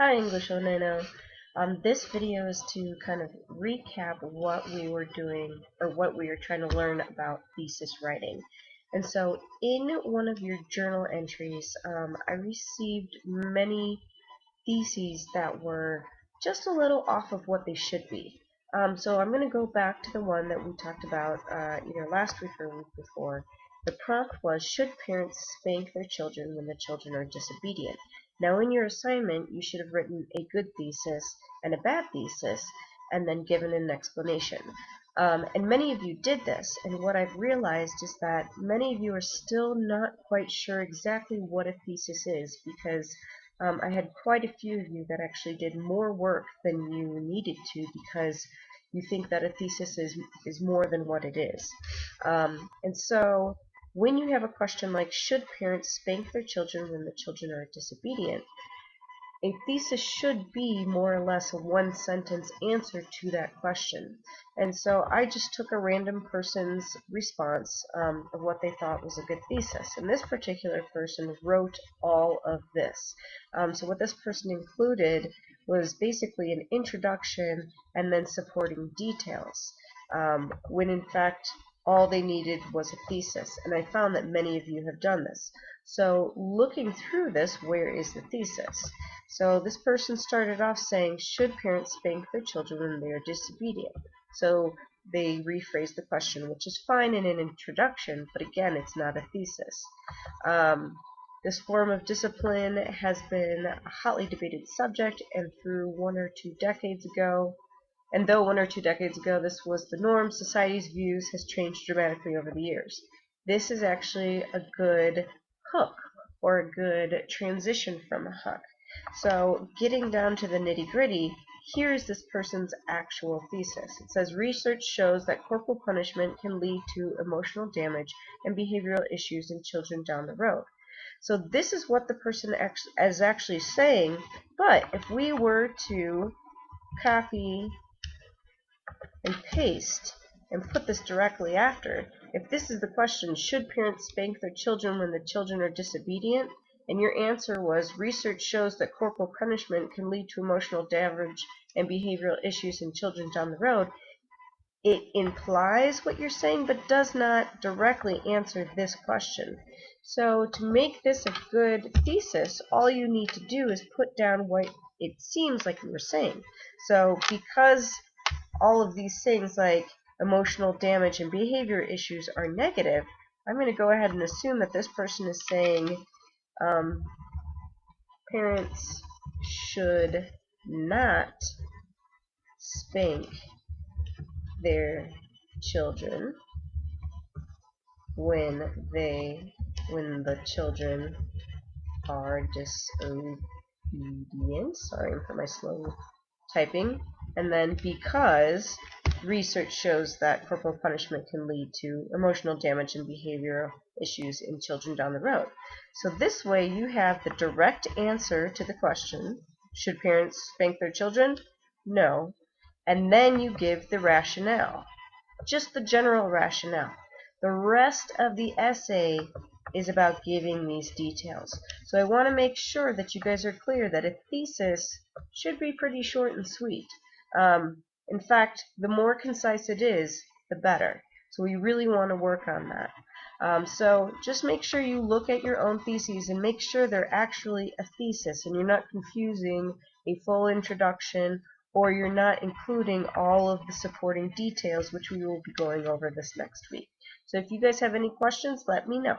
Hi English 090. This video is to kind of recap what we were doing or what we were trying to learn about thesis writing. And so in one of your journal entries, I received many theses that were just a little off of what they should be. So I'm going to go back to the one that we talked about either last week or a week before. The prompt was, should parents spank their children when the children are disobedient? Now in your assignment, you should have written a good thesis and a bad thesis, and then given an explanation. And many of you did this, and what I've realized is that many of you are still not quite sure exactly what a thesis is, because I had quite a few of you that actually did more work than you needed to because you think that a thesis is more than what it is. And so when you have a question like, should parents spank their children when the children are disobedient, a thesis should be more or less a one-sentence answer to that question. And so I just took a random person's response of what they thought was a good thesis. And this particular person wrote all of this. So what this person included was basically an introduction and then supporting details, when in fact all they needed was a thesis. And I found that many of you have done this. So looking through this, where is the thesis? So this person started off saying, should parents spank their children when they are disobedient? So they rephrased the question, which is fine in an introduction, but again, it's not a thesis. This form of discipline has been a hotly debated subject, and though 1 or 2 decades ago this was the norm, society's views has changed dramatically over the years. This is actually a good hook, or a good transition from a hook. So getting down to the nitty-gritty, here's this person's actual thesis. It says, research shows that corporal punishment can lead to emotional damage and behavioral issues in children down the road. So this is what the person is actually saying, but if we were to copy and paste and put this directly after, if this is the question, should parents spank their children when the children are disobedient? And your answer was, research shows that corporal punishment can lead to emotional damage and behavioral issues in children down the road. It implies what you're saying, but does not directly answer this question. So to make this a good thesis, all you need to do is put down what it seems like you were saying. So because all of these things like emotional damage and behavior issues are negative, I'm going to go ahead and assume that this person is saying parents should not spank their children when the children are disobedient. Sorry for my slow typing. And then because research shows that corporal punishment can lead to emotional damage and behavioral issues in children down the road. So this way you have the direct answer to the question, should parents spank their children? No. And then you give the rationale, just the general rationale. The rest of the essay is about giving these details. So I want to make sure that you guys are clear that a thesis should be pretty short and sweet. In fact, the more concise it is, the better. So we really want to work on that. So just make sure you look at your own theses and make sure they're actually a thesis and you're not confusing a full introduction, or you're not including all of the supporting details, which we will be going over this next week. So if you guys have any questions, let me know.